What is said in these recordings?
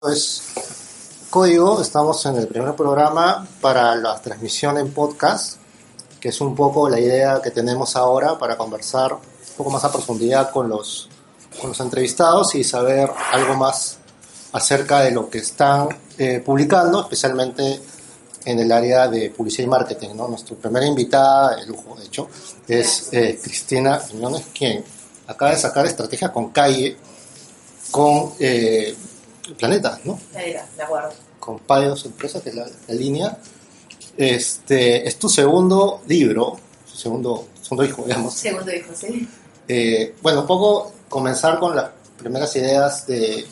Pues Código, estamos en el primer programa para la transmisión en podcast, que es un poco la idea que tenemos ahora para conversar un poco más a profundidad con los entrevistados y saber algo más acerca de lo que están publicando, especialmente en el área de publicidad y marketing, ¿no? Nuestra primera invitada, de lujo, de hecho, es Cristina Quiñones, quien acaba de sacar Estrategia con Calle, con Planeta, ¿no? Planeta, de acuerdo. Con Payos Empresa, que es la línea. Es tu segundo libro, segundo hijo, digamos. Segundo hijo, sí. Bueno, un poco comenzar con las primeras ideas de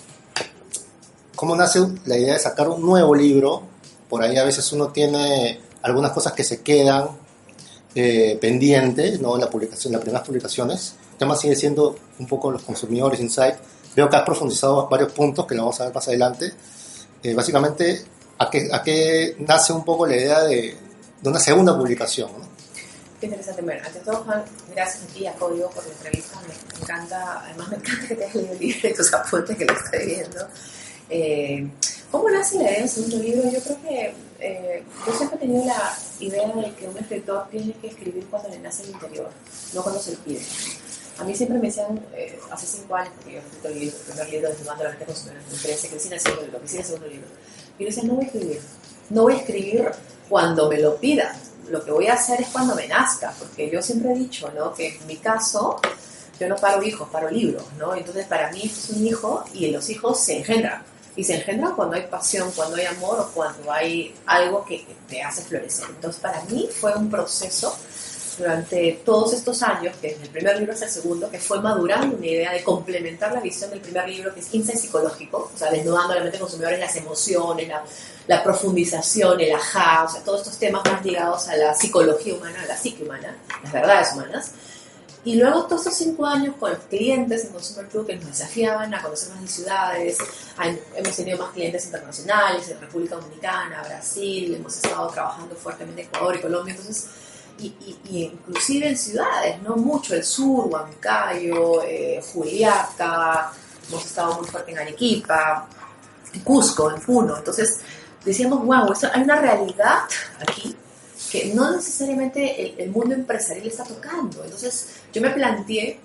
cómo nace la idea de sacar un nuevo libro. Por ahí a veces uno tiene algunas cosas que se quedan pendientes, ¿no? En la publicación, las primeras publicaciones. El tema sigue siendo un poco los consumidores, insight. Veo que has profundizado varios puntos que lo vamos a ver más adelante. Básicamente, ¿a qué nace un poco la idea de una segunda publicación, ¿no? Qué interesante. Bueno, ante todo, Juan, gracias a ti y a Código por la entrevista. Me encanta, además me encanta que te hayas leído el libro y tus apuntes que lo estoy viendo. ¿Cómo nace la idea del segundo libro? Yo creo que yo siempre he tenido la idea de que un escritor tiene que escribir cuando le nace el interior, no cuando se lo pide. A mí siempre me decían, hace 5 años, porque yo he escrito el primer libro de Filmando la Mente Consumidora, me interesa que el segundo libro. Y yo decía, no voy a escribir. No voy a escribir cuando me lo pidan. Lo que voy a hacer es cuando me nazca, porque yo siempre he dicho, ¿no? Que en mi caso, yo no paro hijos, paro libros, ¿no? Entonces, para mí esto es un hijo y los hijos se engendran. Y se engendran cuando hay pasión, cuando hay amor o cuando hay algo que te hace florecer. Entonces, para mí fue un proceso durante todos estos años, que desde el primer libro hasta el segundo, que fue madurando una idea de complementar la visión del primer libro, que es insight psicológico, o sea, desnudando la mente consumidora, las emociones, la profundización, el ajá, o sea, todos estos temas más ligados a la psicología humana, a la psique humana, las verdades humanas. Y luego todos estos 5 años con los clientes en Consumer Club que nos desafiaban a conocer más de ciudades, hemos tenido más clientes internacionales en República Dominicana, Brasil, hemos estado trabajando fuertemente en Ecuador y Colombia, entonces y inclusive en ciudades, no mucho, el sur, Huancayo, Juliaca, hemos estado muy fuerte en Arequipa, en Cusco, en Puno. Entonces decíamos, wow, hay una realidad aquí que no necesariamente el mundo empresarial está tocando. Entonces yo me planteé,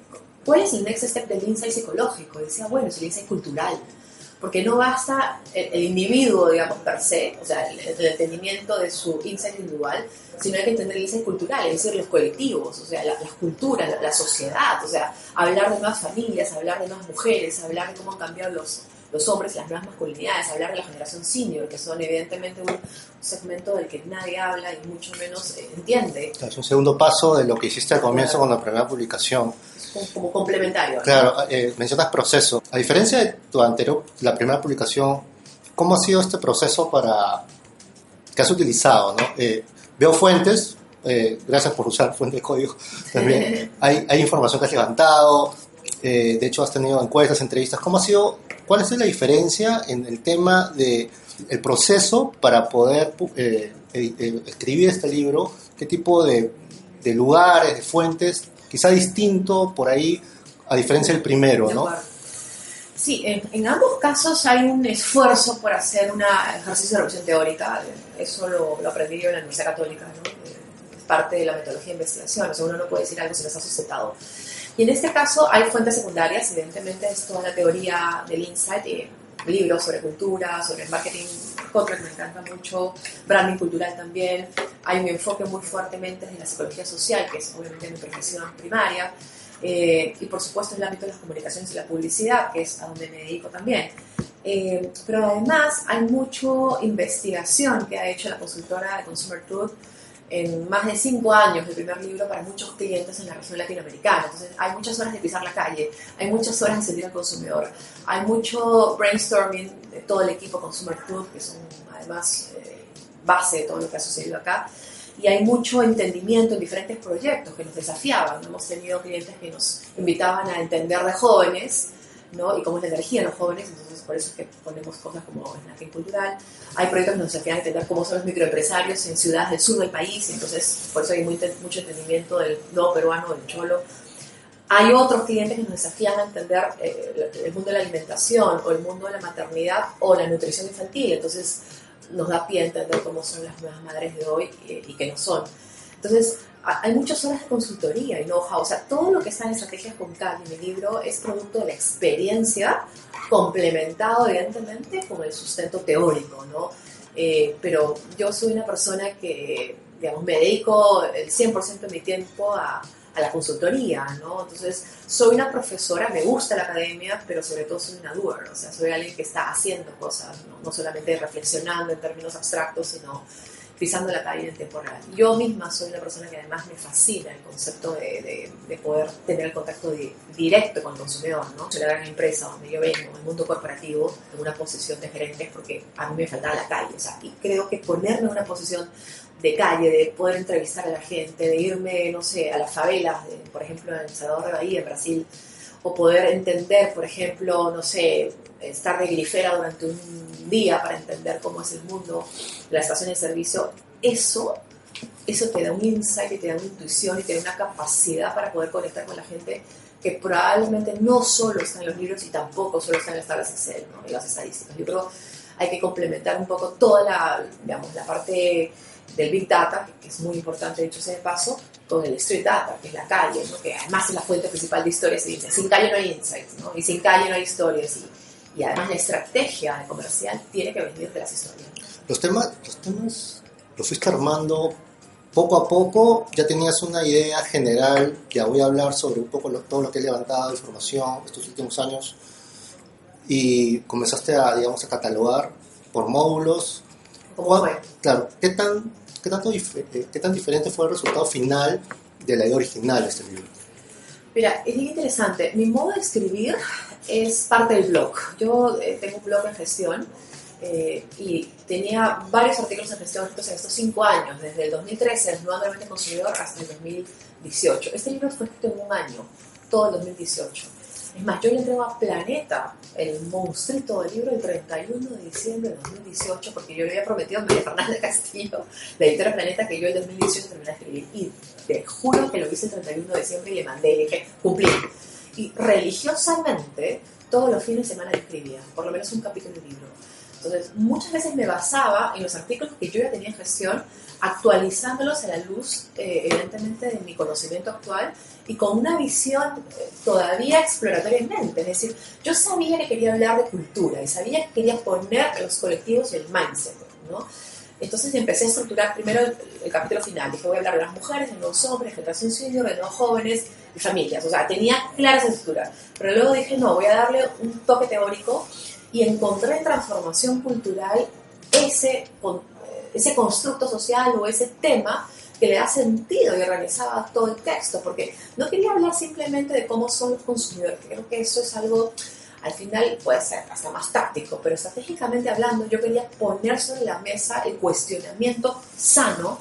¿cuál es el next step del insight psicológico? Y decía, bueno, es el insight cultural. Porque no basta el individuo, digamos, per se, o sea, el entendimiento de su insight individual, sino hay que entender el insight cultural, es decir, los colectivos, o sea, las culturas, la sociedad, o sea, hablar de nuevas familias, hablar de nuevas mujeres, hablar de cómo han cambiado los hombres, las nuevas masculinidades, hablar de la generación senior, que son evidentemente un segmento del que nadie habla y mucho menos entiende. Es un segundo paso de lo que hiciste al comienzo con la primera publicación. Como complementario, ¿no? Claro, mencionas proceso. A diferencia de tu anterior, la primera publicación, ¿cómo ha sido este proceso que has utilizado, ¿no? Veo fuentes, gracias por usar fuentes de código. También hay información que has levantado, de hecho has tenido encuestas, entrevistas. ¿Cuál es la diferencia en el tema de el proceso para poder escribir este libro? ¿Qué tipo de lugares, de fuentes? Quizá distinto por ahí, a diferencia del primero, ¿no? Sí, en ambos casos hay un esfuerzo por hacer un ejercicio de revisión teórica. Eso lo aprendí yo en la Universidad Católica, ¿no? Es parte de la metodología de investigación, o sea, uno no puede decir algo si no está sustentado. Y en este caso hay fuentes secundarias, evidentemente es toda la teoría del insight, libros sobre cultura, sobre marketing, Kotler me encanta mucho, branding cultural también. Hay un enfoque muy fuertemente de la psicología social, que es obviamente mi profesión primaria, y por supuesto el ámbito de las comunicaciones y la publicidad, que es a donde me dedico también. Pero además hay mucha investigación que ha hecho la consultora de Consumer Truth en más de 5 años del primer libro para muchos clientes en la región latinoamericana. Entonces hay muchas horas de pisar la calle, hay muchas horas de sentir al consumidor, hay mucho brainstorming de todo el equipo Consumer Truth, que son además base de todo lo que ha sucedido acá, y hay mucho entendimiento en diferentes proyectos que nos desafiaban. Hemos tenido clientes que nos invitaban a entender de jóvenes, ¿no? Y cómo es la energía de los jóvenes, entonces por eso es que ponemos cosas como snacking cultural. Hay proyectos que nos desafían a entender cómo son los microempresarios en ciudades del sur del país, entonces por eso hay mucho entendimiento del nuevo peruano, del cholo. Hay otros clientes que nos desafían a entender el mundo de la alimentación o el mundo de la maternidad o la nutrición infantil. Entonces nos da pie a entender cómo son las nuevas madres de hoy y qué no son. Entonces hay muchas horas de consultoría y know-how. O sea, todo lo que está en Estrategias con Cali, mi libro, es producto de la experiencia complementado evidentemente con el sustento teórico, ¿no? Pero yo soy una persona que, digamos, me dedico el 100% de mi tiempo a la consultoría, ¿no? Entonces, soy una profesora, me gusta la academia, pero sobre todo soy una doer, o sea, soy alguien que está haciendo cosas, no solamente reflexionando en términos abstractos, sino pisando la calle en tiempo real. Yo misma soy una persona que además me fascina el concepto de poder tener el contacto directo con el consumidor, ¿no? En la gran empresa donde yo vengo, en el mundo corporativo, en una posición de gerente, es porque a mí me faltaba la calle, o sea, y creo que ponerme en una posición de calle, de poder entrevistar a la gente, de irme, no sé, a las favelas, por ejemplo, en El Salvador de Bahía, en Brasil, o poder entender, por ejemplo, no sé, estar de grifera durante un día para entender cómo es el mundo de la estación de servicio, eso te da un insight y te da una intuición y te da una capacidad para poder conectar con la gente que probablemente no solo está en los libros y tampoco solo está en las tablas Excel, ¿no? En las estadísticas. Yo creo que hay que complementar un poco toda la parte del Big Data, que es muy importante, dicho sea de paso, con el Street Data, que es la calle, ¿no? Que además es la fuente principal de historias. Y dice, sin calle no hay insights, ¿no? Y sin calle no hay historias. Y además la estrategia comercial tiene que venir de las historias. Los temas los fuiste armando poco a poco, ya tenías una idea general, ya voy a hablar sobre un poco todo lo que he levantado de información estos últimos años, y comenzaste a, digamos, a catalogar por módulos. ¿Cómo fue? Claro, ¿qué tan diferente fue el resultado final de la idea original de este libro? Mira, es bien interesante. Mi modo de escribir es parte del blog. Yo tengo un blog en gestión y tenía varios artículos en gestión escritos en estos 5 años, desde el 2013, el Nuevo Ambiente Consumidor, hasta el 2018. Este libro fue escrito en un año, todo el 2018. Es más, yo le entrego a Planeta el monstruito del libro el 31 de diciembre de 2018, porque yo le había prometido a María Fernanda Castillo, la editora Planeta, que yo el 2018 terminé de escribir. Y te juro que lo hice el 31 de diciembre y le mandé y le dije, cumplí. Y religiosamente, todos los fines de semana le escribía, por lo menos un capítulo del libro. Entonces, muchas veces me basaba en los artículos que yo ya tenía en gestión, actualizándolos a la luz, evidentemente, de mi conocimiento actual y con una visión todavía exploratoria en mente. Es decir, yo sabía que quería hablar de cultura y sabía que quería poner los colectivos y el mindset, ¿no? Entonces empecé a estructurar primero el capítulo final. Dije, voy a hablar de las mujeres, de los hombres, de generación senior, de los jóvenes y familias. O sea, tenía clara esa estructura. Pero luego dije, no, voy a darle un toque teórico y encontré en transformación cultural ese constructo social o ese tema que le da sentido y organizaba todo el texto, porque no quería hablar simplemente de cómo son los consumidores. Creo que eso es algo, al final puede ser hasta más táctico, pero estratégicamente hablando yo quería poner sobre la mesa el cuestionamiento sano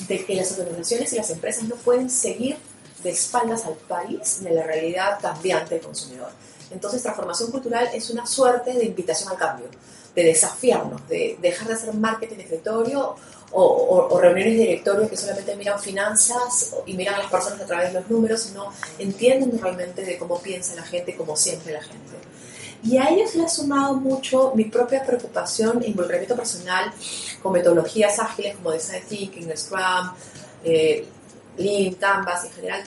de que las organizaciones y las empresas no pueden seguir de espaldas al país de la realidad cambiante del consumidor. Entonces, transformación cultural es una suerte de invitación al cambio, de desafiarnos, de dejar de hacer marketing de escritorio o reuniones de directorio que solamente miran finanzas y miran a las personas a través de los números, sino entienden realmente de cómo piensa la gente, como siempre la gente. Y a ellos le ha sumado mucho mi propia preocupación e involucramiento personal con metodologías ágiles como Design Thinking, Scrum, Lean, Canvas, en general,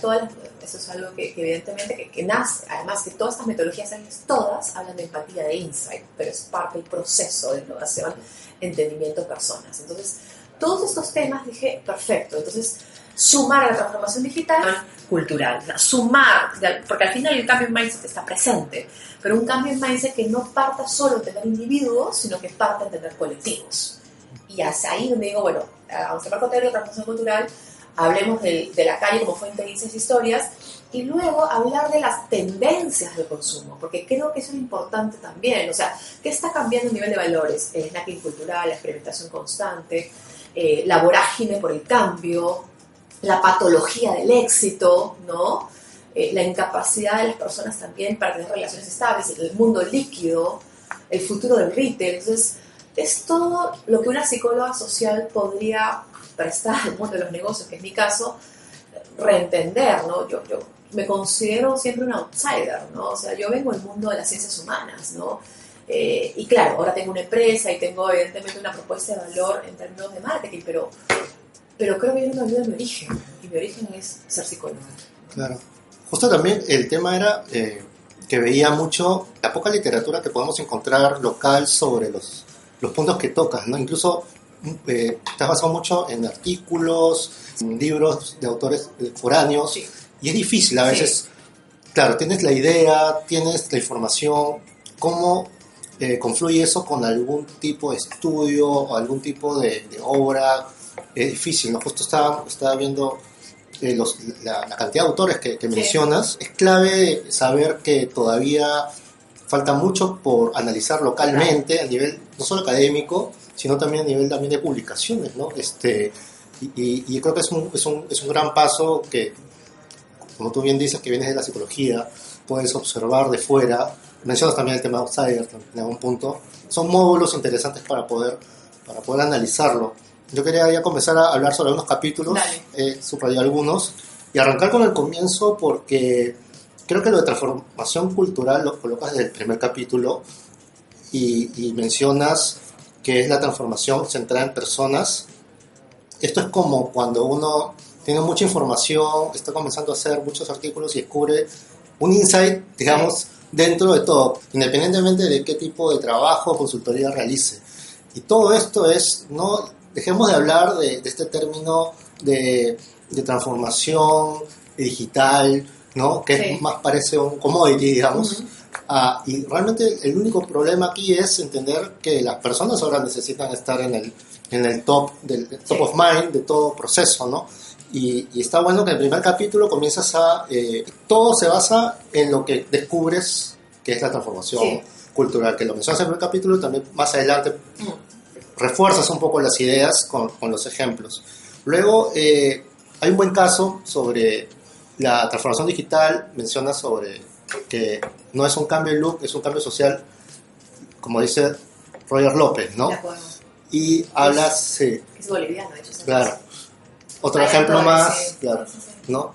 eso es algo que evidentemente que nace, además que todas estas metodologías ágiles, todas hablan de empatía, de insight, pero es parte del proceso de innovación, entendimiento de personas. Entonces, todos estos temas dije, perfecto, entonces sumar a la transformación digital cultural, sumar, porque al final el cambio en mindset está presente, pero un cambio en mindset que no parta solo de tener individuos, sino que parta de tener colectivos. Y hacia ahí donde digo, bueno, vamos a marco teórico de transformación cultural, hablemos de la calle como fuente de esas historias y luego hablar de las tendencias del consumo, porque creo que eso es importante también. O sea, ¿qué está cambiando a nivel de valores? El snacking cultural, la experimentación constante, la vorágine por el cambio, la patología del éxito, ¿no? La incapacidad de las personas también para tener relaciones estables, el mundo líquido, el futuro del retail. Entonces, es todo lo que una psicóloga social podría prestar al mundo de los negocios, que es mi caso, reentender, ¿no? Yo me considero siempre un outsider, ¿no? O sea, yo vengo del mundo de las ciencias humanas, ¿no? Y claro, ahora tengo una empresa y tengo evidentemente una propuesta de valor en términos de marketing, pero creo que yo no olvido mi origen, y mi origen es ser psicóloga. Claro. Justo también el tema era que veía mucho la poca literatura que podemos encontrar local sobre los puntos que tocas, ¿no? Incluso te has basado mucho en artículos, en libros de autores foráneos, Sí. y es difícil a veces. Sí. Claro, tienes la idea, tienes la información, ¿cómo confluye eso con algún tipo de estudio o algún tipo de obra? Es difícil, ¿no? Justo estaba viendo la cantidad de autores que mencionas. Es clave saber que todavía falta mucho por analizar localmente a nivel no solo académico, sino también a nivel también de publicaciones, ¿no? Y creo que es un gran paso que, como tú bien dices, que vienes de la psicología, puedes observar de fuera. Mencionas también el tema de outsider en algún punto. Son módulos interesantes para poder analizarlo. Yo quería ya comenzar a hablar sobre algunos capítulos, subrayar algunos, y arrancar con el comienzo porque creo que lo de transformación cultural lo colocas desde el primer capítulo y mencionas que es la transformación centrada en personas. Esto es como cuando uno tiene mucha información, está comenzando a hacer muchos artículos y descubre un insight, digamos, dentro de todo, independientemente de qué tipo de trabajo o consultoría realice. Y todo esto es, no dejemos de hablar de este término de transformación digital, ¿no? Que más parece un commodity, digamos. Y realmente el único problema aquí es entender que las personas ahora necesitan estar en el top of mind de todo proceso, ¿no? Y está bueno que en el primer capítulo comienzas todo se basa en lo que descubres que es la transformación cultural, que lo mencionas en el primer capítulo y también más adelante refuerzas un poco las ideas con los ejemplos. Luego hay un buen caso sobre la transformación digital, menciona sobre que no es un cambio de look, es un cambio social, como dice Roger López, ¿no? De acuerdo. Y hablas... Es boliviano, de hecho. Claro. Otro ejemplo más, claro, ¿no?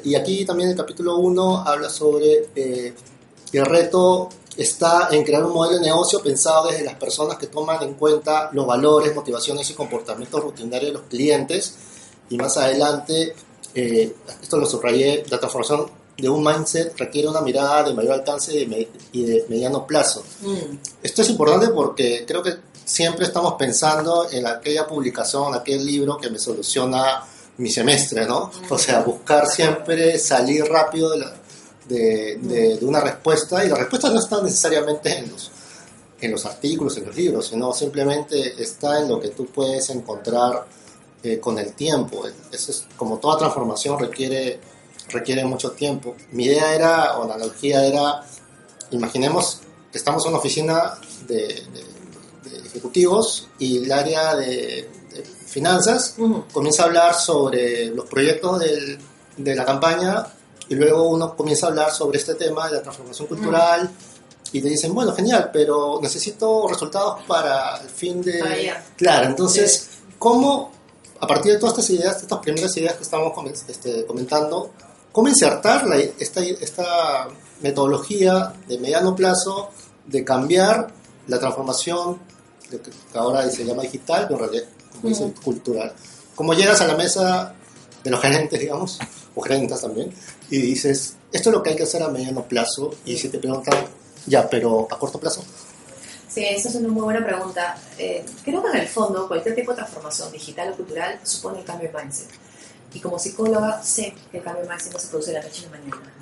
Y aquí también el capítulo 1 habla sobre el reto está en crear un modelo de negocio pensado desde las personas que toman en cuenta los valores, motivaciones y comportamientos rutinarios de los clientes. Y más adelante, esto lo subrayé, la transformación de un mindset requiere una mirada de mayor alcance y de mediano plazo. Esto es importante porque creo que siempre estamos pensando en aquella publicación, aquel libro que me soluciona mi semestre, ¿no? O sea, buscar siempre salir rápido de una respuesta, y la respuesta no está necesariamente en los artículos, en los libros, sino simplemente está en lo que tú puedes encontrar con el tiempo. Eso es, como toda transformación requiere mucho tiempo. Mi idea era, o la analogía era, imaginemos que estamos en una oficina de ejecutivos y el área de finanzas comienza a hablar sobre los proyectos de la campaña, y luego uno comienza a hablar sobre este tema de la transformación cultural y te dicen, bueno, genial, pero necesito resultados para el fin de... Claro, entonces, ¿cómo, a partir de todas estas ideas, estas primeras ideas que estamos comentando, cómo insertar esta metodología de mediano plazo de cambiar la transformación que ahora se llama digital, pero en realidad como dice, cultural? ¿Cómo llegas a la mesa de los gerentes, digamos, o gerentes también, y dices, esto es lo que hay que hacer a mediano plazo? Y si te preguntan, ya, pero a corto plazo. Sí, esa es una muy buena pregunta. Creo que en el fondo cualquier tipo de transformación digital o cultural supone el cambio de mindset. Y como psicóloga sé que el cambio de mindset no se produce de la noche a la mañana.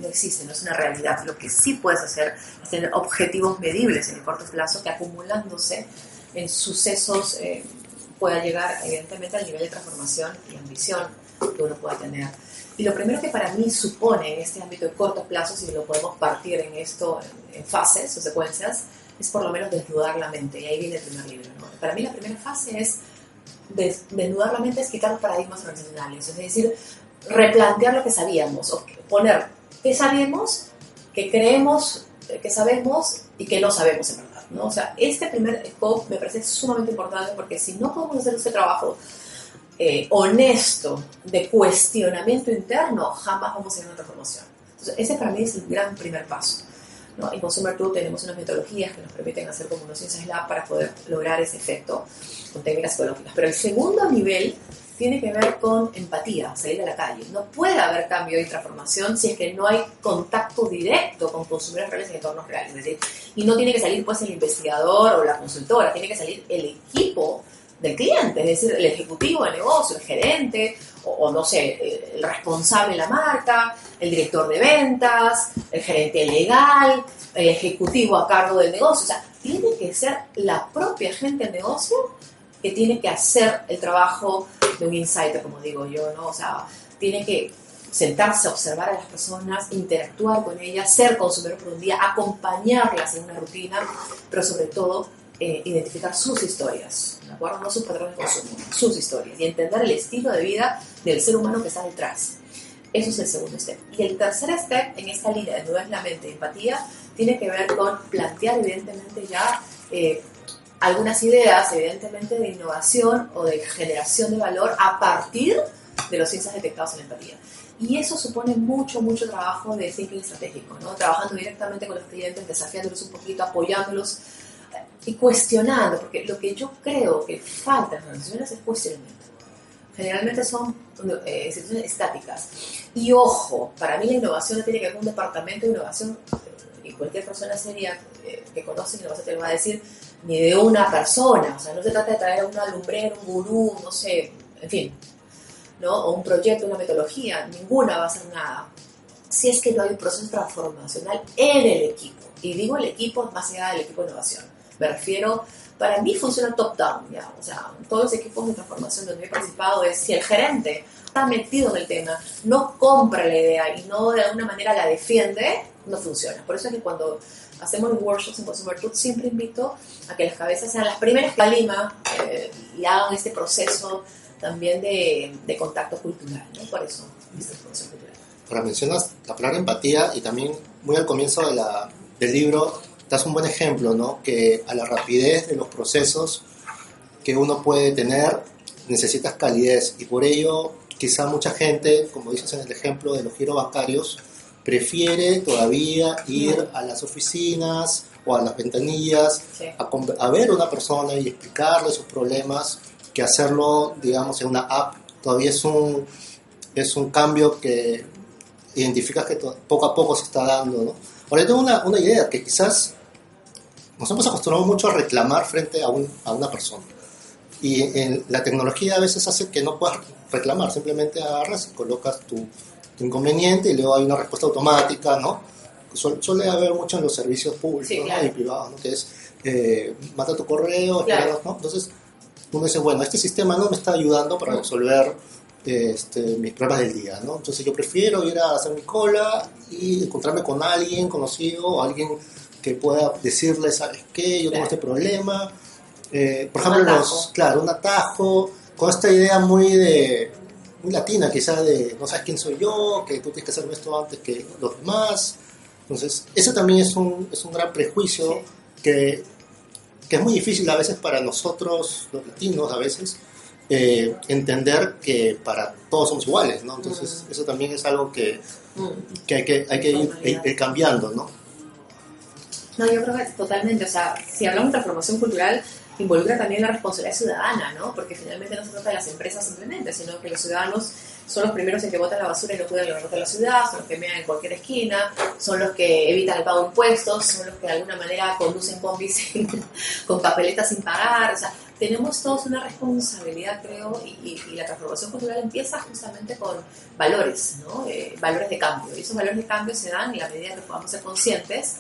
No existe, no es una realidad. Lo que sí puedes hacer es tener objetivos medibles en el corto plazo que, acumulándose en sucesos, pueda llegar evidentemente al nivel de transformación y ambición que uno pueda tener. Y lo primero que para mí supone en este ámbito de corto plazo, si lo podemos partir en esto en fases o secuencias, es por lo menos desnudar la mente. Y ahí viene el primer libro, ¿no? Para mí la primera fase es desnudar la mente, es quitar los paradigmas tradicionales, es decir, replantear lo que sabíamos, o poner qué sabemos, qué creemos que sabemos y que no sabemos en verdad, ¿no? O sea, este primer scope me parece sumamente importante, porque si no podemos hacer este trabajo honesto de cuestionamiento interno, jamás vamos a ir a una transformación. Entonces, ese para mí es el gran primer paso, ¿no? En Consumer Tool tenemos unas metodologías que nos permiten hacer como unos Sciences Lab para poder lograr ese efecto con técnicas psicológicas. Pero el segundo nivel tiene que ver con empatía, salir a la calle. No puede haber cambio y transformación si es que no hay contacto directo con consumidores reales en entornos reales. Es decir, y no tiene que salir pues el investigador o la consultora, tiene que salir el equipo del cliente, es decir, el ejecutivo de negocio, el gerente, o no sé, el responsable de la marca, el director de ventas, el gerente legal, el ejecutivo a cargo del negocio. O sea, tiene que ser la propia gente del negocio que tiene que hacer el trabajo de un insider, como digo yo, ¿no? O sea, tiene que sentarse, observar a las personas, interactuar con ellas, ser consumidor por un día, acompañarlas en una rutina, pero sobre todo identificar sus historias, ¿de acuerdo? No sus patrones de consumo, sus historias, y entender el estilo de vida del ser humano que está detrás. Eso es el segundo step. Y el tercer step en esta línea de nuevas la mente, empatía, tiene que ver con plantear evidentemente ya algunas ideas, evidentemente, de innovación o de generación de valor a partir de los insights detectados en la empatía. Y eso supone mucho, mucho trabajo de thinking estratégico, ¿no? Trabajando directamente con los clientes, desafiándolos un poquito, apoyándolos y cuestionando, porque lo que yo creo que falta en las organizaciones es cuestionamiento. Generalmente son instituciones estáticas. Y ojo, para mí la innovación no tiene que ver con un departamento de innovación, y cualquier persona seria que conoce innovación te lo va a decir, ni de una persona. O sea, no se trata de traer a una lumbrera, un gurú, no sé, en fin, ¿no? O un proyecto, una metodología, ninguna va a hacer nada si es que no hay un proceso transformacional en el equipo. Y digo el equipo más allá del equipo de innovación. Me refiero, para mí funciona top-down, ¿ya? O sea, todos los equipos de transformación donde he participado es si el gerente está metido en el tema, no compra la idea y no de alguna manera la defiende, no funciona. Por eso es que cuando hacemos los workshops en Consumer Tools siempre invito a que las cabezas sean las primeras que Lima y hagan este proceso también de contacto cultural, ¿no? Por eso, este proceso cultural. Ahora mencionas la palabra empatía y también muy al comienzo del libro das un buen ejemplo, ¿no? Que a la rapidez de los procesos que uno puede tener necesitas calidez y por ello quizá mucha gente, como dices en el ejemplo de los giros bancarios, prefiere todavía ir a las oficinas o a las ventanillas Sí. a ver a una persona y explicarle sus problemas que hacerlo, digamos, en una app. Todavía es un cambio que identificas que poco a poco se está dando, ¿no? Ahora yo tengo una idea que quizás nos hemos acostumbrado mucho a reclamar frente a una persona. Y la tecnología a veces hace que no puedas reclamar, simplemente agarras y colocas tu inconveniente y luego hay una respuesta automática, ¿no? Suele haber mucho en los servicios públicos, sí, ¿no? claro. Y privados, ¿no? Que es, manda tu correo, Claro. ¿no? Entonces uno dice, bueno, este sistema no me está ayudando para resolver mis problemas del día, ¿no? Entonces yo prefiero ir a hacer mi cola y encontrarme con alguien conocido o alguien que pueda decirle, ¿sabes qué? Yo tengo este problema. Por ejemplo, un atajo, con esta idea muy latina, quizás de no sabes quién soy yo, que tú tienes que hacerme esto antes que los demás. Entonces, eso también es un gran prejuicio Sí. que es muy difícil a veces para nosotros, los latinos, a veces, entender que para todos somos iguales, ¿no? Entonces, eso también es algo que hay que ir cambiando, ¿no? No, yo creo que totalmente, o sea, si hablamos de transformación cultural, involucra también la responsabilidad ciudadana, ¿no? Porque finalmente no se trata de las empresas simplemente, sino que los ciudadanos son los primeros en que botan la basura y no cuidan el barrio de la ciudad, son los que mean en cualquier esquina, son los que evitan el pago de impuestos, son los que de alguna manera conducen combis con papeletas sin pagar, o sea, tenemos todos una responsabilidad, creo, y la transformación cultural empieza justamente con valores, ¿no? Valores de cambio, y esos valores de cambio se dan en la medida que podamos ser conscientes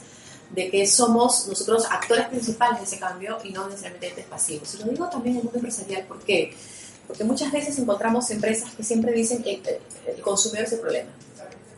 de que somos nosotros actores principales de ese cambio y no necesariamente entes pasivos. Y lo digo también en el mundo empresarial, ¿por qué? Porque muchas veces encontramos empresas que siempre dicen que el consumidor es el problema,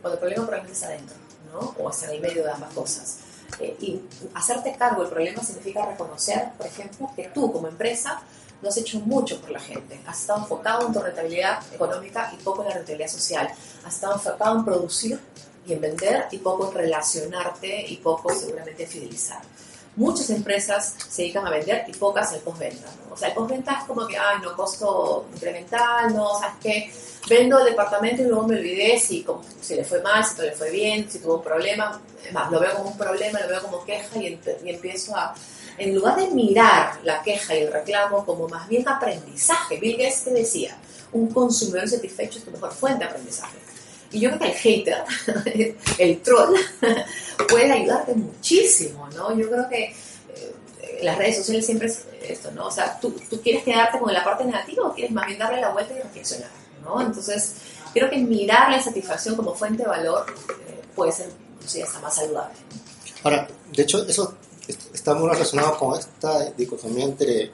cuando el problema probablemente está adentro, ¿no? O está en el medio de ambas cosas. Y hacerte cargo del problema significa reconocer, por ejemplo, que tú como empresa no has hecho mucho por la gente, has estado enfocado en tu rentabilidad económica y poco en la rentabilidad social, has estado enfocado en producir y en vender y poco en relacionarte y poco seguramente en fidelizar. muchas empresas se dedican a vender y pocas al postventa, ¿no? O sea, el postventa es como que, ay, no, costo incremental, no, ¿sabes qué? Vendo el departamento y luego me olvidé si le fue mal, si todo le fue bien, si tuvo un problema. Es más, lo veo como un problema, lo veo como queja y empiezo a... En lugar de mirar la queja y el reclamo como más bien aprendizaje, Bill Gates te decía, un consumidor satisfecho es tu mejor fuente de aprendizaje. Y yo creo que el hater, el troll, puede ayudarte muchísimo, ¿no? Yo creo que las redes sociales siempre es esto, ¿no? O sea, ¿tú quieres quedarte con la parte negativa o quieres más bien darle la vuelta y reflexionar, ¿no? Entonces, creo que mirar la satisfacción como fuente de valor puede ser, inclusive, hasta más saludable. Ahora, de hecho, eso está muy relacionado con esta dicotomía entre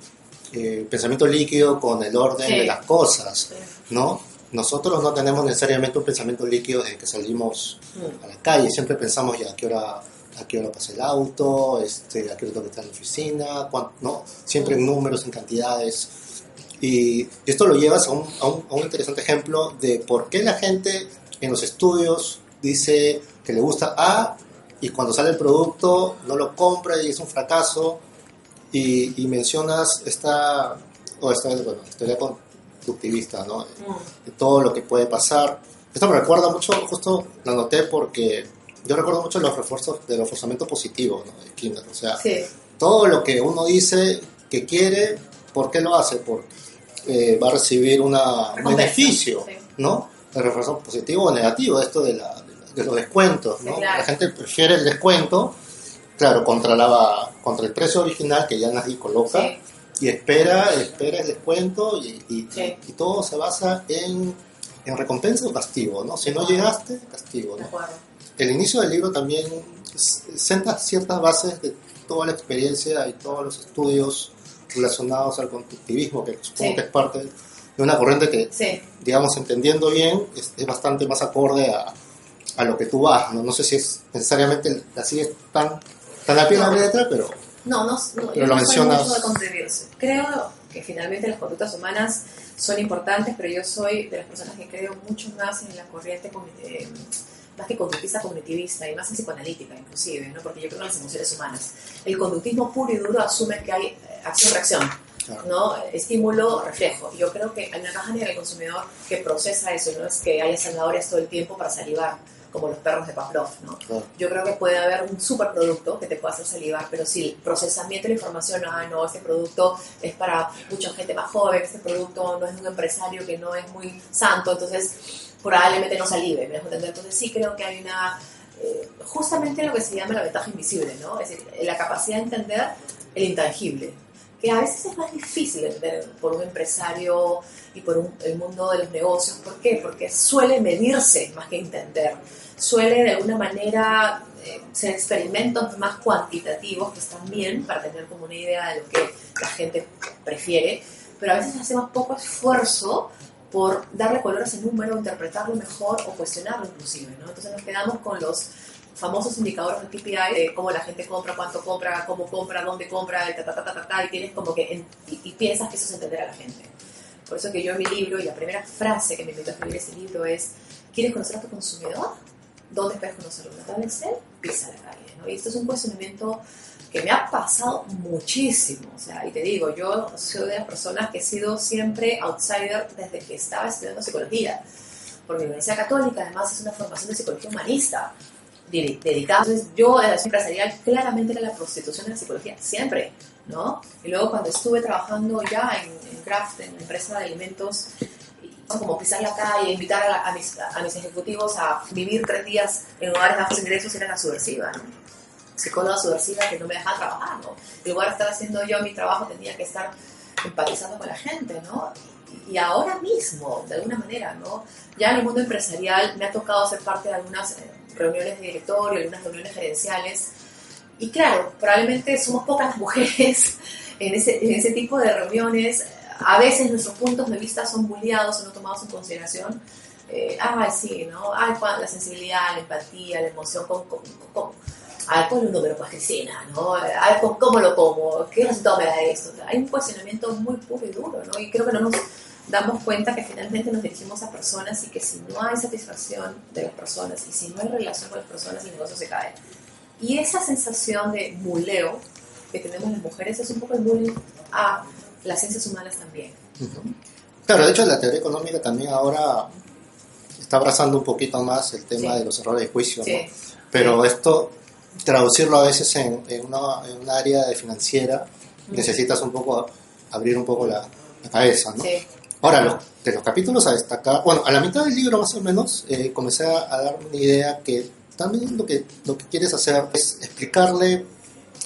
pensamiento líquido con el orden de las cosas, ¿no? Nosotros no tenemos necesariamente un pensamiento líquido desde que salimos a la calle. Siempre pensamos ya a qué hora pasa el auto, a qué hora tengo que estar en la oficina, ¿no? Siempre en números, en cantidades. Y esto lo llevas a un interesante ejemplo de por qué la gente en los estudios dice que le gusta A y cuando sale el producto no lo compra y es un fracaso. Y mencionas esta historia conductivista, ¿no? De todo lo que puede pasar. Esto me recuerda mucho, justo lo anoté porque yo recuerdo mucho los refuerzos del reforzamiento positivo, ¿no? De Kinder. O sea, sí. Todo lo que uno dice que quiere, ¿por qué lo hace? Porque va a recibir un beneficio, sí. ¿no? El refuerzo positivo o negativo, esto de los descuentos, ¿no? Sí, claro. La gente prefiere el descuento, claro, contra el precio original que ya nadie coloca, Sí. y espera el descuento y todo se basa en recompensa o castigo, ¿no? Si no llegaste, castigo, De ¿no? acuerdo. El inicio del libro también senta ciertas bases de toda la experiencia y todos los estudios relacionados al conductivismo, que supongo que es parte de una corriente que, digamos, entendiendo bien, es bastante más acorde a lo que tú vas, ¿no? No sé si es necesariamente la sigues tan a pie de la letra, pero... No, pero yo lo no soy mencionas... mucho de contribuirse. Creo que finalmente las conductas humanas son importantes, pero yo soy de las personas que creo mucho más en la corriente más que conductista, cognitivista y más en psicoanalítica inclusive, ¿no? Porque yo creo en las emociones humanas. El conductismo puro y duro asume que hay acción-reacción, ¿no? Estímulo, reflejo. Yo creo que hay una caja negra del consumidor que procesa eso, no es que haya zanahorias todo el tiempo para salivar, como los perros de Pavlov, ¿no? Yo creo que puede haber un superproducto que te pueda hacer salivar, pero si el procesamiento de la información, no, este producto es para mucha gente más joven, este producto no es de un empresario que no es muy santo, entonces probablemente no salive, ¿me dejo entender? Entonces sí creo que hay justamente lo que se llama la ventaja invisible, ¿no? Es decir, la capacidad de entender el intangible, que a veces es más difícil de entender por un empresario y por el mundo de los negocios. ¿Por qué? Porque suele medirse más que entender. Suele de alguna manera ser experimentos más cuantitativos que están bien para tener como una idea de lo que la gente prefiere, pero a veces hacemos poco esfuerzo por darle color a ese número, interpretarlo mejor o cuestionarlo inclusive, ¿no? Entonces nos quedamos con los famosos indicadores de KPI de cómo la gente compra, cuánto compra, cómo compra, dónde compra, y tienes como que y piensas que eso es entender a la gente. Por eso que yo en mi libro, y la primera frase que me invitó a escribir ese libro es: ¿quieres conocer a tu consumidor? ¿Dónde esperas conocerlo? ¿En la tablet Excel? Pisa la calle, ¿no? Y esto es un cuestionamiento que me ha pasado muchísimo, o sea, y te digo, yo soy de las personas que he sido siempre outsider desde que estaba estudiando psicología, porque la Universidad Católica además es una formación de psicología humanista, dedicada. Entonces yo en la empresarial claramente era la prostitución de la psicología, siempre, ¿no? Y luego cuando estuve trabajando ya en Kraft, en la empresa de alimentos, como pisar la calle, invitar a mis ejecutivos a vivir 3 días en lugares de bajos ingresos, era la subversiva, ¿no? Psicóloga subversiva que no me dejaba trabajar, ¿no? En lugar de estar haciendo yo mi trabajo, tenía que estar empatizando con la gente, ¿no? Y ahora mismo, de alguna manera, ¿no? Ya en el mundo empresarial me ha tocado ser parte de algunas reuniones de directorio, algunas reuniones gerenciales, y claro, probablemente somos pocas las mujeres en ese tipo de reuniones. A veces nuestros puntos de vista son bulleados o no tomados en consideración. Sí, ¿no? La sensibilidad, la empatía, la emoción, ponle un número, pues, Cristina, ¿no? ¿Cómo lo como? ¿Qué resultado me da esto? Hay un cuestionamiento muy puro y duro, ¿no? Y creo que no nos damos cuenta que finalmente nos dirigimos a personas y que si no hay satisfacción de las personas y si no hay relación con las personas, el negocio se cae. Y esa sensación de muleo que tenemos las mujeres es un poco el bullying a las ciencias humanas también. Uh-huh. Claro, de hecho la teoría económica también ahora está abrazando un poquito más el tema de los errores de juicio, ¿no? Pero esto, traducirlo a veces en un área de financiera, necesitas un poco abrir un poco la cabeza, ¿no? Ahora, de los capítulos a destacar, bueno, a la mitad del libro más o menos, comencé a dar una idea que también lo que quieres hacer es explicarle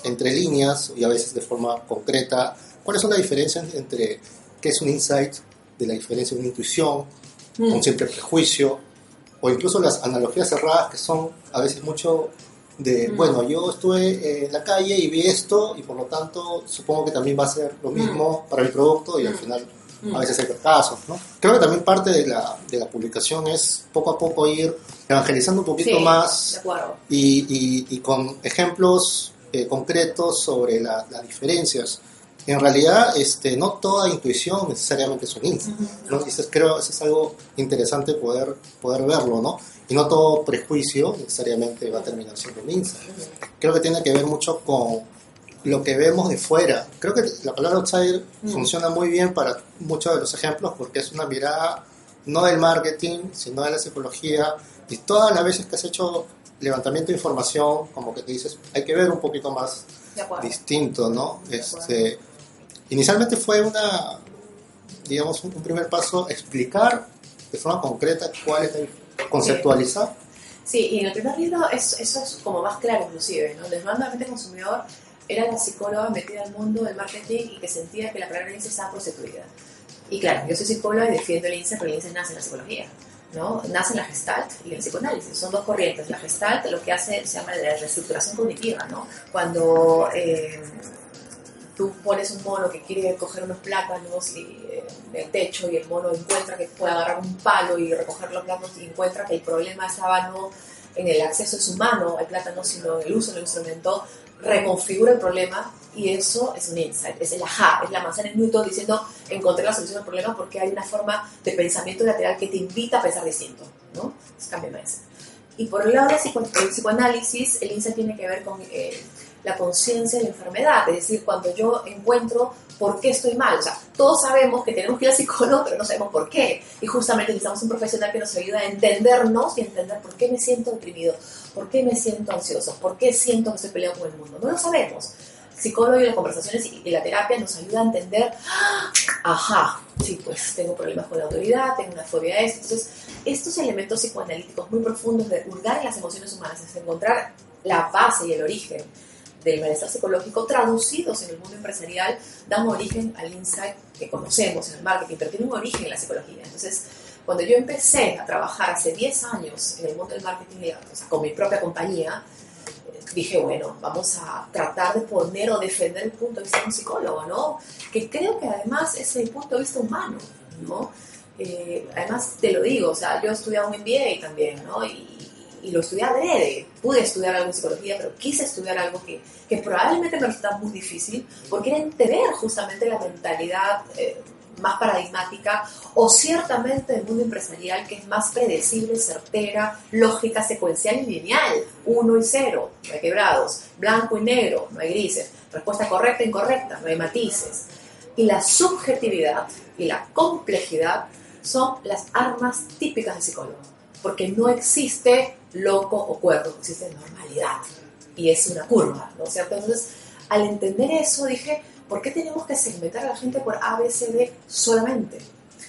entre líneas y a veces de forma concreta cuáles son las diferencias entre qué es un insight, de la diferencia de una intuición, un simple prejuicio, o incluso las analogías cerradas que son a veces mucho de, bueno, yo estuve en la calle y vi esto y por lo tanto supongo que también va a ser lo mismo para el producto y al final a veces hay casos, ¿no? Creo que también parte de la publicación es poco a poco ir evangelizando un poquito más y con ejemplos concretos sobre las diferencias. En realidad, no toda intuición necesariamente es un insight, ¿no? Creo que eso es algo interesante poder verlo, ¿no? Y no todo prejuicio necesariamente va a terminar siendo un insight. Creo que tiene que ver mucho con lo que vemos de fuera. Creo que la palabra outsider funciona muy bien para muchos de los ejemplos porque es una mirada no del marketing, sino de la psicología. Y todas las veces que has hecho levantamiento de información, como que te dices, hay que ver un poquito más distinto, ¿no? Inicialmente fue digamos, un primer paso, explicar de forma concreta cuál es conceptualizar. Sí, y en el primer libro eso es como más claro inclusive, ¿no? Desnuda consumidor era la psicóloga metida al mundo del marketing y que sentía que la palabra INSE estaba prostituida. Y claro, yo soy psicóloga y defiendo el INSE, pero el INSE nace en la psicología, ¿no? Nace en la Gestalt y el psicoanálisis. Son dos corrientes. La Gestalt lo que hace se llama la reestructuración cognitiva, ¿no? Cuando tú pones un mono que quiere coger unos plátanos del techo y el mono encuentra que puede agarrar un palo y recoger los plátanos y encuentra que el problema estaba no en el acceso de su mano al plátano, sino en el uso del instrumento, reconfigura el problema y eso es un insight, es el ajá, es la manzana en Newton diciendo encontré la solución al problema porque hay una forma de pensamiento lateral que te invita a pensar distinto, ¿no? Es cambio de mindset. Y por el lado del psicoanálisis, el insight tiene que ver con la conciencia de la enfermedad, es decir, cuando yo encuentro por qué estoy mal, o sea, todos sabemos que tenemos que ir al psicólogo, pero no sabemos por qué, y justamente necesitamos un profesional que nos ayude a entendernos y entender por qué me siento deprimido, por qué me siento ansioso, por qué siento que estoy peleado con el mundo, no lo sabemos. El psicólogo y las conversaciones y la terapia nos ayuda a entender, ajá, sí, pues tengo problemas con la autoridad, tengo una fobia a esto, entonces estos elementos psicoanalíticos muy profundos de hurgar en las emociones humanas es encontrar la base y el origen del malestar psicológico traducidos en el mundo empresarial dan origen al insight que conocemos en el marketing, pero tiene un origen en la psicología. Entonces, cuando yo empecé a trabajar hace 10 años en el mundo del marketing, o sea, con mi propia compañía, dije, bueno, vamos a tratar de poner o defender el punto de vista de un psicólogo, ¿no? Que creo que además es el punto de vista humano, ¿no? Además, te lo digo, o sea, yo he estudiado un MBA también, ¿no? Y lo estudié adrede. Pude estudiar algo en psicología, pero quise estudiar algo que probablemente me resultaba muy difícil, porque era entender justamente la mentalidad más paradigmática o ciertamente el mundo empresarial que es más predecible, certera, lógica, secuencial y lineal. 1 y 0, no hay quebrados. Blanco y negro, no hay grises. Respuesta correcta e incorrecta, no hay matices. Y la subjetividad y la complejidad son las armas típicas del psicólogo, porque no existe loco o cuerdo, existe normalidad y es una curva, ¿no es cierto? Entonces, al entender eso dije, ¿por qué tenemos que segmentar a la gente por A, B, C, D solamente?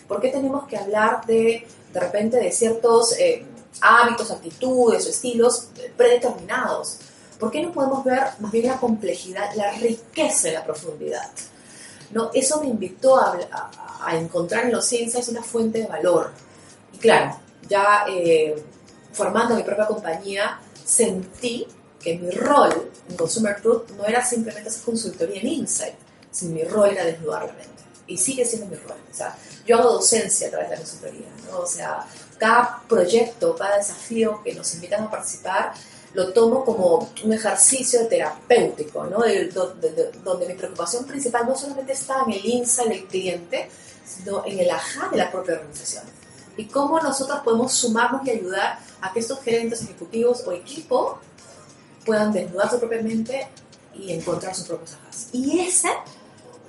¿Por qué tenemos que hablar de repente de ciertos hábitos, actitudes o estilos predeterminados? ¿Por qué no podemos ver más bien la complejidad, la riqueza y la profundidad? ¿No? Eso me invitó a encontrar en los insights una fuente de valor. Y claro, ya formando mi propia compañía, sentí que mi rol en Consumer Truth no era simplemente hacer consultoría en Insight, sino mi rol era desnudar la mente. Y sigue siendo mi rol. O sea, yo hago docencia a través de la consultoría, ¿no? O sea, cada proyecto, cada desafío que nos invitan a participar, lo tomo como un ejercicio terapéutico, ¿no? Donde mi preocupación principal no solamente está en el insight del cliente, sino en el ajá de la propia organización. Y cómo nosotros podemos sumarnos y ayudar a que estos gerentes ejecutivos o equipo puedan desnudar su propia mente y encontrar sus propios ajas. Y ese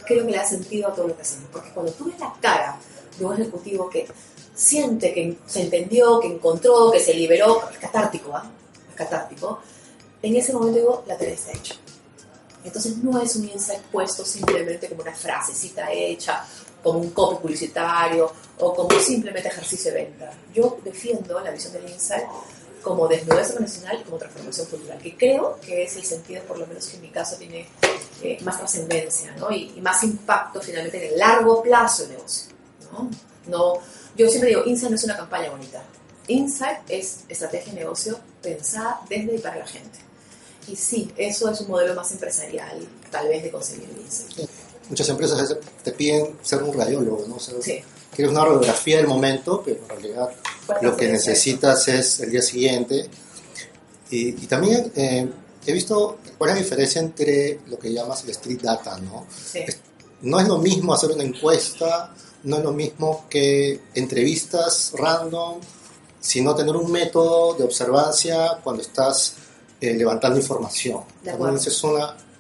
creo que le da sentido a todo lo que hacemos, porque cuando tú ves la cara de un ejecutivo que siente que se entendió, que encontró, que se liberó, es catártico, ¿ah? Es catártico, en ese momento digo, la tarea está hecha. Entonces no es un insight puesto simplemente como una frasecita hecha, como un copy publicitario o como simplemente ejercicio de venta. Yo defiendo la visión del insight como desnudez organizacional y como transformación cultural, que creo que es el sentido, por lo menos que en mi caso tiene más trascendencia, ¿no? y más impacto finalmente en el largo plazo del negocio, ¿no? No, yo siempre digo, insight no es una campaña bonita. Insight es estrategia de negocio pensada desde y para la gente. Y sí, eso es un modelo más empresarial, tal vez, de conseguir el insight. Muchas empresas te piden ser un radiólogo, ¿no? Sí. Quieres una radiografía del momento, pero en realidad lo que necesitas es el día siguiente. Y también he visto cuál es la diferencia entre lo que llamas el street data, ¿no? Sí. No es lo mismo hacer una encuesta, no es lo mismo que entrevistas random, sino tener un método de observancia cuando estás levantando información. Entonces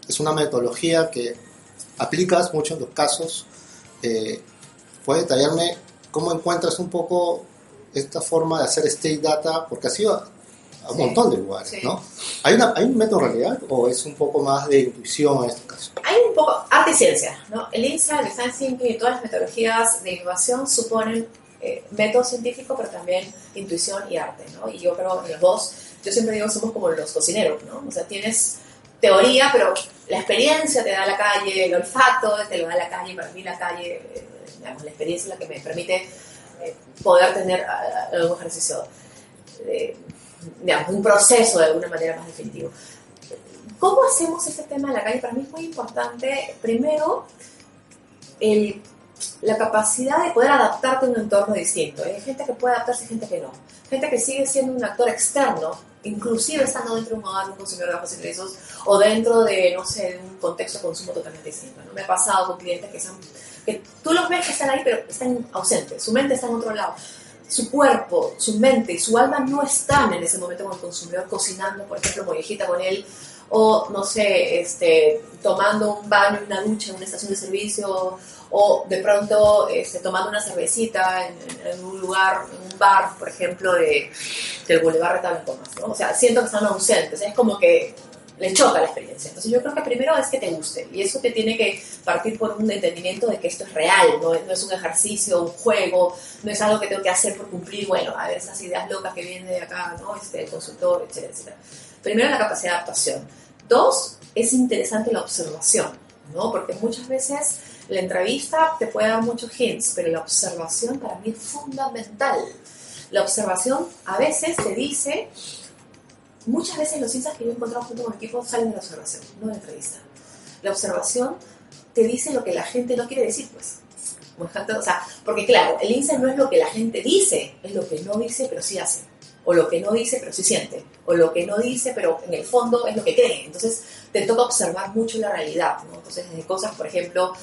es una metodología que aplicas mucho en los casos. ¿Puedes detallarme cómo encuentras un poco esta forma de hacer state data? Porque ha sido a un montón de lugares, sí, ¿no? ¿Hay un método en realidad o es un poco más de intuición en este caso? Hay un poco arte y ciencia, ¿no? El insight, el design thinking y todas las metodologías de innovación suponen método científico, pero también intuición y arte, ¿no? Y yo creo en los dos, yo siempre digo, somos como los cocineros, ¿no? O sea, tienes teoría, pero la experiencia te da la calle, el olfato te lo da la calle. Para mí la calle, digamos, la experiencia es la que me permite poder tener algún ejercicio, digamos, un proceso de alguna manera más definitivo. ¿Cómo hacemos este tema de la calle? Para mí es muy importante, primero, la capacidad de poder adaptarte a un entorno distinto. Hay gente que puede adaptarse y gente que no. Gente que sigue siendo un actor externo, inclusive estando dentro de un hogar, un consumidor de bajos ingresos, o dentro de, no sé, de un contexto de consumo totalmente distinto, ¿no? Me ha pasado con clientes que tú los ves que están ahí, pero están ausentes. Su mente está en otro lado. Su cuerpo, su mente y su alma no están en ese momento con el consumidor cocinando, por ejemplo, mollejita con él, o, no sé, tomando un baño, una ducha en una estación de servicio, o de pronto tomando una cervecita en un lugar, en un bar, por ejemplo, del Boulevard Retablo en Comas, ¿no? O sea, siento que están ausentes, es como que le choca la experiencia. Entonces yo creo que primero es que te guste, y eso te tiene que partir por un entendimiento de que esto es real, no es un ejercicio, un juego, no es algo que tengo que hacer por cumplir, bueno, a ver, esas ideas locas que vienen de acá, ¿no? El consultor, etcétera, etcétera. Primero, la capacidad de adaptación. Dos, es interesante la observación, ¿no? Porque muchas veces la entrevista te puede dar muchos hints, pero la observación para mí es fundamental. La observación a veces te dice, muchas veces los insights que yo he encontrado junto con el equipo salen de la observación, no de la entrevista. La observación te dice lo que la gente no quiere decir, pues. O sea, porque claro, el insight no es lo que la gente dice, es lo que no dice pero sí hace. O lo que no dice pero sí siente, o lo que no dice pero en el fondo es lo que cree. Entonces te toca observar mucho la realidad, ¿no? Entonces desde cosas, por ejemplo,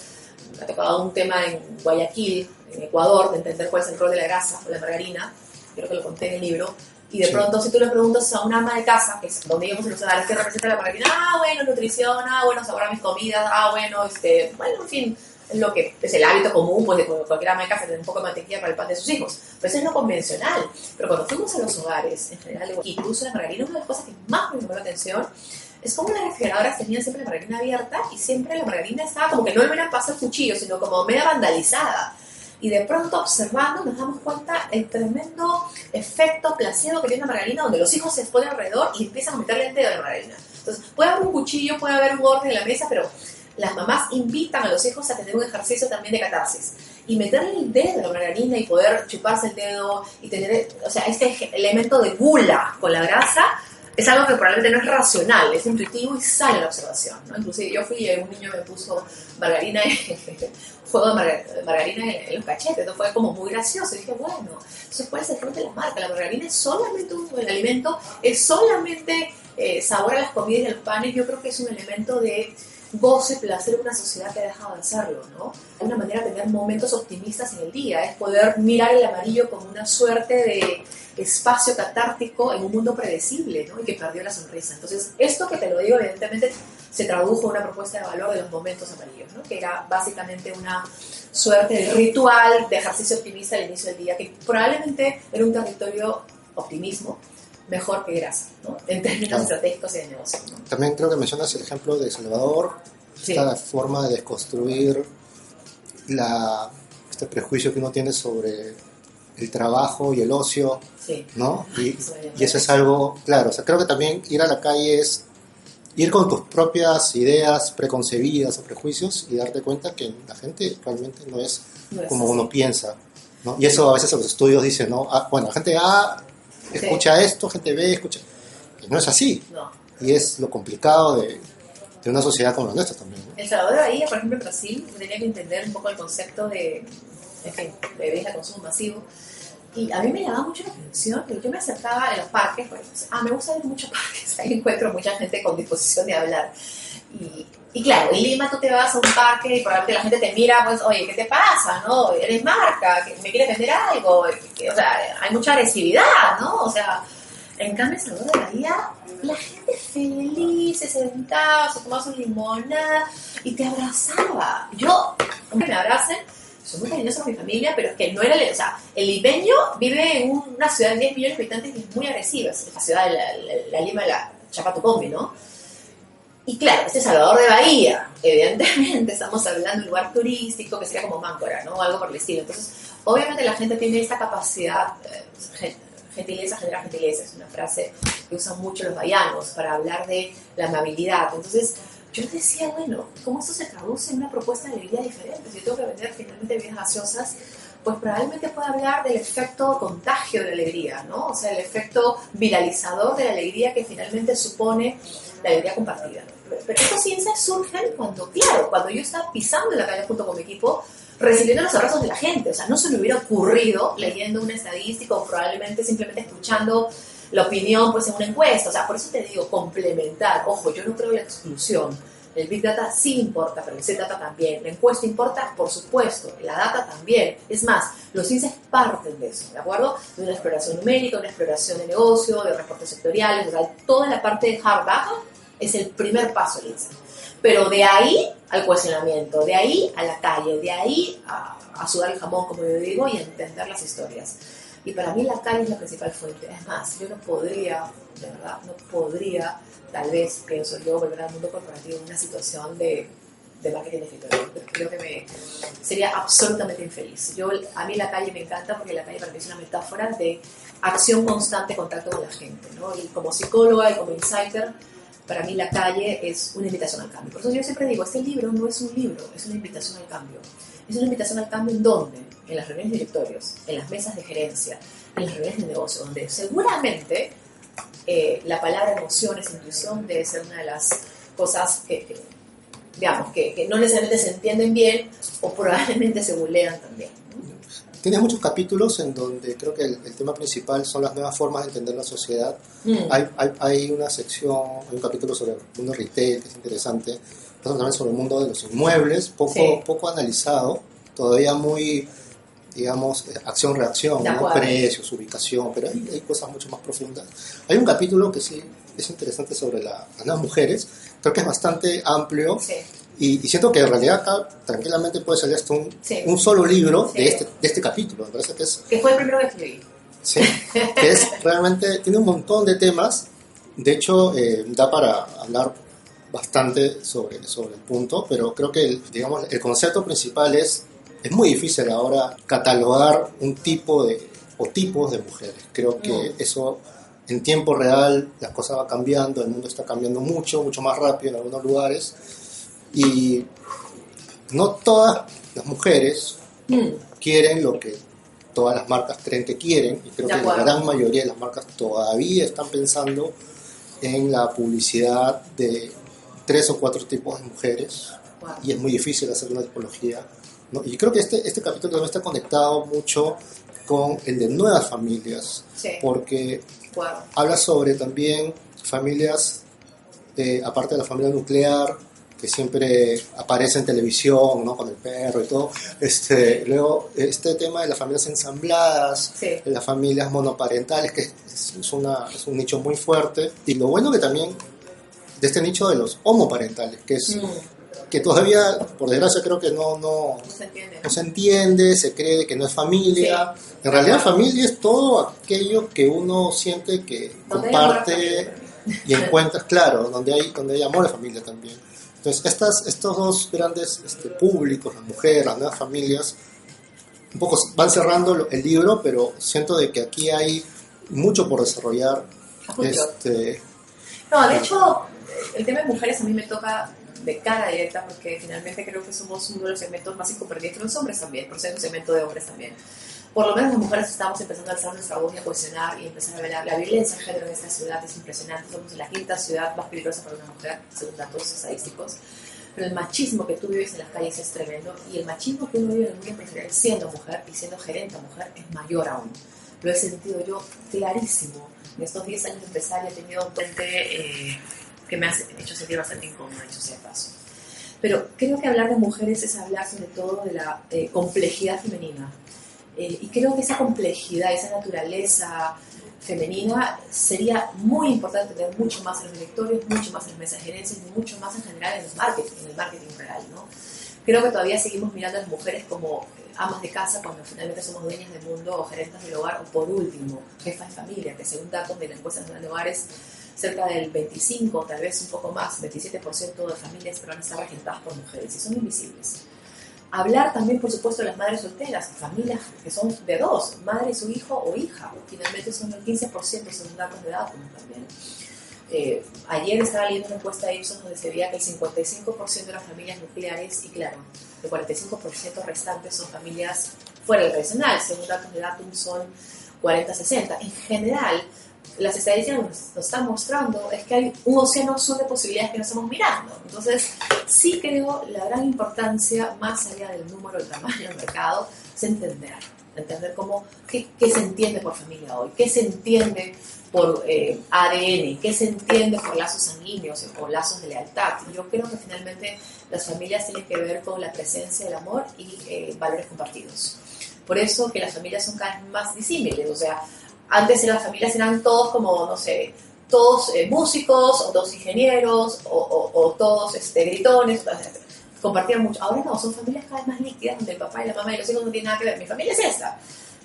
me ha tocado un tema en Guayaquil, en Ecuador, de entender cuál es el rol de la grasa o la margarina, creo que lo conté en el libro, y de pronto si tú le preguntas a una ama de casa, que es donde íbamos en los hogares, ¿qué representa la margarina? Ah, bueno, nutrición, ah, bueno, sabor a mis comidas, ah, bueno, bueno, en fin, es lo que es el hábito común, pues de cualquier ama de casa tener un poco de mantequilla para el pan de sus hijos. Pues es lo convencional. Pero cuando fuimos a los hogares, en general, incluso la margarina, una de las cosas que más me llamó la atención es como las refrigeradoras tenían siempre la margarina abierta y siempre la margarina estaba como que no le hubieran pasado el cuchillo, sino como media vandalizada. Y de pronto, observando, nos damos cuenta el tremendo efecto placebo que tiene la margarina, donde los hijos se ponen alrededor y empiezan a meterle el dedo a la margarina. Entonces, puede haber un cuchillo, puede haber un orden en la mesa, pero las mamás invitan a los hijos a tener un ejercicio también de catarsis y meterle el dedo a la margarina y poder chuparse el dedo y tener, o sea, este elemento de gula con la grasa es algo que probablemente no es racional, es intuitivo y sale a la observación, ¿no? Inclusive yo fui y un niño me puso margarina, fuego de margarina en los cachetes, entonces fue como muy gracioso. Y dije, bueno, eso puede ser frente de la marca, la margarina es solamente el alimento, es solamente sabor a las comidas y a los panes. Yo creo que es un elemento de goce, placer en una sociedad que ha dejado de hacerlo, ¿no? De una manera tener momentos optimistas en el día, es poder mirar el amarillo como una suerte de espacio catártico en un mundo predecible, ¿no? Y que perdió la sonrisa. Entonces, esto que te lo digo, evidentemente, se tradujo una propuesta de valor de los momentos amarillos, ¿no? Que era básicamente una suerte de ritual de ejercicio optimista al inicio del día, que probablemente era un territorio optimismo mejor que grasa, ¿no? En términos estratégicos y de negocio, ¿no? También creo que mencionas el ejemplo de Salvador, esta forma de desconstruir este prejuicio que uno tiene sobre el trabajo y el ocio, ¿no? Y eso es algo, claro, o sea, creo que también ir a la calle es ir con tus propias ideas preconcebidas o prejuicios y darte cuenta que la gente realmente no es como uno piensa, ¿no? Y eso a veces en los estudios dicen, ¿no? Bueno, la gente A escucha esto, gente B escucha... Y no es así. No. Y es lo complicado de una sociedad como la nuestra también, ¿no? El Salvador de Bahía, por ejemplo, en Brasil, tenía que entender un poco el concepto de bebidas de consumo masivo. Y a mí me llamaba mucho la atención, que yo me acercaba en los parques, porque me gusta ir muchos parques, ahí encuentro mucha gente con disposición de hablar. Y claro, en Lima tú te vas a un parque y probablemente la gente te mira, pues, oye, ¿qué te pasa? ¿No? Eres marca, ¿me quieres vender algo? O sea, hay mucha agresividad, ¿no? O sea, en cambio en Salvador de Bahía, la gente feliz, se sentaba, se tomaba su limonada y te abrazaba. Yo, aunque me abracen, soy muy cariñosa con mi familia, pero es que no era... O sea, el limeño vive en una ciudad de 10 millones de habitantes y es muy agresiva, es la ciudad de la Lima de la Chapatocombi, ¿no? Y claro, este es Salvador de Bahía, evidentemente estamos hablando de un lugar turístico que sería como Máncora, ¿no? Algo por el estilo. Entonces, obviamente la gente tiene esta capacidad, gentileza genera gentileza, es una frase que usan mucho los bahianos para hablar de la amabilidad. Entonces, yo decía, bueno, ¿cómo esto se traduce en una propuesta de alegría diferente? Si yo tengo que vender finalmente bebidas gaseosas, pues probablemente pueda hablar del efecto contagio de la alegría, ¿no? O sea, el efecto viralizador de la alegría que finalmente supone la alegría compartida. Pero estos insights surgen cuando yo estaba pisando en la calle junto con mi equipo, recibiendo los abrazos de la gente. O sea, no se me hubiera ocurrido leyendo una estadística o probablemente simplemente escuchando la opinión pues en una encuesta. O sea, por eso te digo, complementar. Ojo, yo no creo en la exclusión. El Big Data sí importa, pero el Big Data también. La encuesta importa, por supuesto. La data también. Es más, los insights parten de eso, ¿de acuerdo? De una exploración numérica, una exploración de negocio, de reportes sectoriales. O sea, toda la parte de hard data es el primer paso del insight. Pero de ahí al cuestionamiento, de ahí a la calle, de ahí a sudar el jamón, como yo digo, y a entender las historias. Y para mí la calle es la principal fuente. Es más, yo no podría, de verdad, tal vez, pienso yo, volver al mundo corporativo en una situación de marketing de escritorio. Creo que sería absolutamente infeliz. A mí la calle me encanta porque la calle para mí es una metáfora de acción constante, contacto con la gente, ¿no? Y como psicóloga y como insider, para mí la calle es una invitación al cambio. Por eso yo siempre digo, este libro no es un libro, es una invitación al cambio. Es una invitación al cambio ¿en dónde? En las reuniones de directorios, en las mesas de gerencia, en las reuniones de negocio, donde seguramente la palabra emociones, intuición, debe ser una de las cosas que no necesariamente se entienden bien o probablemente se bulean también, ¿no? Tienes muchos capítulos en donde creo que el tema principal son las nuevas formas de entender la sociedad. Hay una sección, hay un capítulo sobre el mundo retail que es interesante, también sobre el mundo de los inmuebles, poco analizado, todavía muy, digamos, acción-reacción, ¿no? Precios, ubicación, pero hay cosas mucho más profundas. Hay un capítulo que sí es interesante sobre las nuevas mujeres, creo que es bastante amplio. Sí. Y siento que en realidad acá tranquilamente puede salir hasta un solo libro de este capítulo. Me parece que es... Que fue el primero que escribí. Sí, que es realmente... Tiene un montón de temas. De hecho, da para hablar bastante sobre el punto, pero creo que el concepto principal es muy difícil ahora catalogar un tipo o tipos de mujeres. Creo que eso... En tiempo real las cosas van cambiando, el mundo está cambiando mucho más rápido en algunos lugares. Y no todas las mujeres quieren lo que todas las marcas creen que quieren, y creo que la gran mayoría de las marcas todavía están pensando en la publicidad de 3 o 4 tipos de mujeres, y es muy difícil hacer una tipología, ¿no? Y creo que este capítulo también está conectado mucho con el de nuevas familias, porque habla sobre también familias, aparte de la familia nuclear, que siempre aparece en televisión, ¿no? Con el perro y todo. Luego, este tema de las familias ensambladas, de las familias monoparentales, que es un nicho muy fuerte. Y lo bueno que también de este nicho de los homoparentales, que es que todavía, por desgracia, creo que no se entiende, se cree que no es familia. Sí. En realidad, familia es todo aquello que uno siente que comparte y encuentras, claro, donde hay amor de familia también. Entonces, estos dos grandes públicos, las mujeres, las nuevas familias, un poco van cerrando el libro, pero siento de que aquí hay mucho por desarrollar. No, de hecho, el tema de mujeres a mí me toca de cara directa, porque finalmente creo que somos uno de los segmentos más incomprendidos, los hombres también, por ser un segmento de hombres también. Por lo menos las mujeres estamos empezando a alzar nuestra voz y a cuestionar y empezar a ver la violencia de género en esta ciudad. Es impresionante, somos la quinta ciudad más peligrosa para una mujer, según datos estadísticos. Pero el machismo que tú vives en las calles es tremendo, y el machismo que uno vive en el mundo empresarial siendo mujer y siendo gerente mujer es mayor aún. Lo he sentido yo clarísimo. En estos 10 años de empresaria he tenido un puente que me ha hecho sentir bastante incómoda, dicho sea de paso. Pero creo que hablar de mujeres es hablar sobre todo de la complejidad femenina. Y creo que esa complejidad, esa naturaleza femenina sería muy importante tener mucho más en los directorios, mucho más en las mesas de gerencia y mucho más en general en el marketing real, ¿no? Creo que todavía seguimos mirando a las mujeres como amas de casa cuando finalmente somos dueñas del mundo o gerentes del hogar, o por último, jefas de familia, que según datos de la encuesta nacional de hogares, cerca del 25, tal vez un poco más, 27% de familias peruanas están regentadas por mujeres y son invisibles. Hablar también, por supuesto, de las madres solteras, familias que son de dos, madre y su hijo o hija, finalmente son el 15% según datos de datos también. Ayer estaba leyendo una encuesta de Ipsos donde se veía que el 55% de las familias nucleares, y claro, el 45% restantes son familias fuera del tradicional, según datos de Datum son 40-60. En general, las estadísticas nos están mostrando es que hay un océano azul de posibilidades que no estamos mirando. Entonces, sí creo la gran importancia, más allá del número, del tamaño del mercado, es entender cómo, qué se entiende por familia hoy, qué se entiende por ADN, qué se entiende por lazos sanguíneos o lazos de lealtad. Y yo creo que finalmente las familias tienen que ver con la presencia del amor y valores compartidos. Por eso que las familias son cada vez más disímiles, o sea, antes las familias eran todos como, no sé, todos músicos, o todos ingenieros, o todos gritones, compartían mucho. Ahora no, son familias cada vez más líquidas, donde el papá y la mamá y los hijos no tienen nada que ver. Mi familia es esta.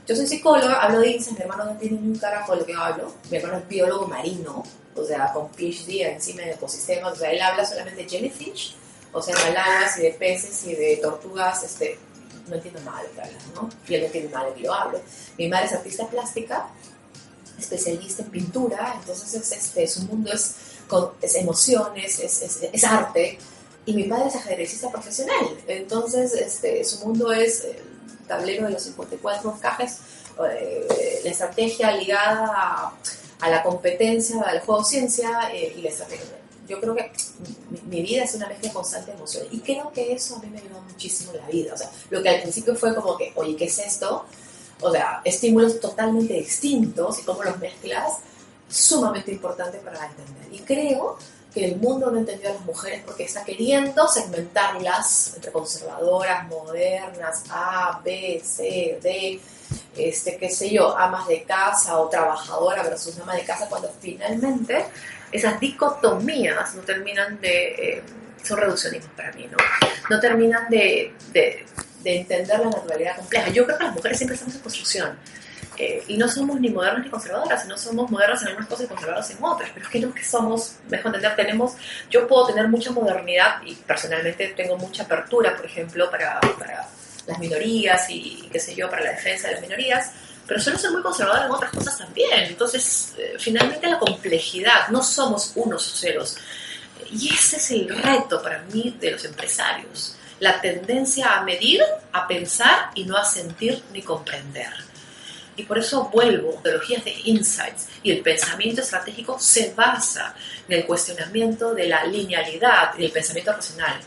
Yo soy psicóloga, hablo de INSS, mi hermano no tiene ni un carajo de lo que yo hablo. Mi hermano es biólogo marino, o sea, con PhD encima de ecosistemas, o sea, él habla solamente de jellyfish, o sea, de algas y de peces y de tortugas, no entiendo nada de lo que hablas, ¿no? Y él no entiende nada de lo que yo hablo. Mi madre es artista plástica, especialista en pintura, entonces su mundo es emociones, es arte, y mi padre es ajedrecista profesional, entonces su mundo es el tablero de los 54 cajes, la estrategia ligada a la competencia, al juego ciencia y la estrategia. Yo creo que mi vida es una mezcla constante de emociones, y creo que eso a mí me ayudó muchísimo en la vida. O sea, lo que al principio fue como que, oye, ¿qué es esto? O sea, estímulos totalmente distintos, y cómo los mezclas, sumamente importante para entender. Y creo que el mundo no entendió a las mujeres porque está queriendo segmentarlas entre conservadoras, modernas, A, B, C, D, qué sé yo, amas de casa o trabajadora versus ama de casa, cuando finalmente esas dicotomías no terminan son reduccionismos para mí, ¿no? No terminan de entender la naturalidad compleja. Yo creo que las mujeres siempre estamos en construcción. Y no somos ni modernas ni conservadoras, sino somos modernas en algunas cosas y conservadoras en otras, pero creo que somos, mejor entender, yo puedo tener mucha modernidad y personalmente tengo mucha apertura, por ejemplo, para las minorías y qué sé yo, para la defensa de las minorías, pero suelo ser muy conservadora en otras cosas también. Entonces, finalmente la complejidad, no somos unos o ceros, y ese es el reto para mí de los empresarios, la tendencia a medir, a pensar y no a sentir ni comprender. Y por eso vuelvo, metodologías de insights y el pensamiento estratégico se basa en el cuestionamiento de la linealidad y del pensamiento racional.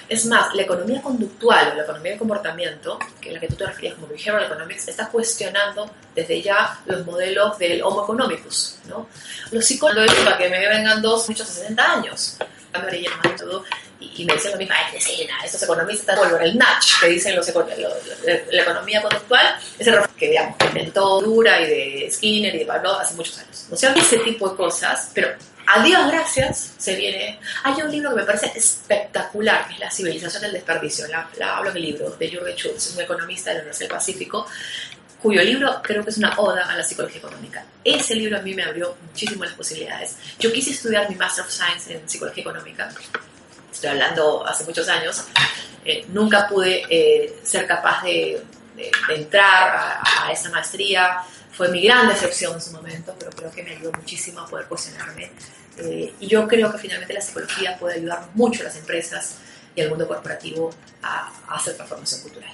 Es más, la economía conductual o la economía del comportamiento, que es la que tú te referías como behavioral economics, está cuestionando desde ya los modelos del Homo economicus, ¿no? Los psicólogos, para que me vengan muchos de 60 años, y me dicen lo mismo, ay, decena, estos economistas están el Natch, que dicen la economía conductual, es el que, digamos, inventó Dura y de Skinner y de Pablo hace muchos años. ¿No sé? Ese tipo de cosas, pero a Dios gracias, se viene... Hay un libro que me parece espectacular, que es La civilización del desperdicio. La hablo en el libro, de Jürgen Schultz, un economista de la Universidad del Pacífico, cuyo libro creo que es una oda a la psicología económica. Ese libro a mí me abrió muchísimo las posibilidades. Yo quise estudiar mi Master of Science en psicología económica, estoy hablando hace muchos años. Nunca pude ser capaz de entrar a esa maestría. Fue mi gran decepción en su momento, pero creo que me ayudó muchísimo a poder cuestionarme. Y yo creo que finalmente la psicología puede ayudar mucho a las empresas y al mundo corporativo a hacer transformación cultural.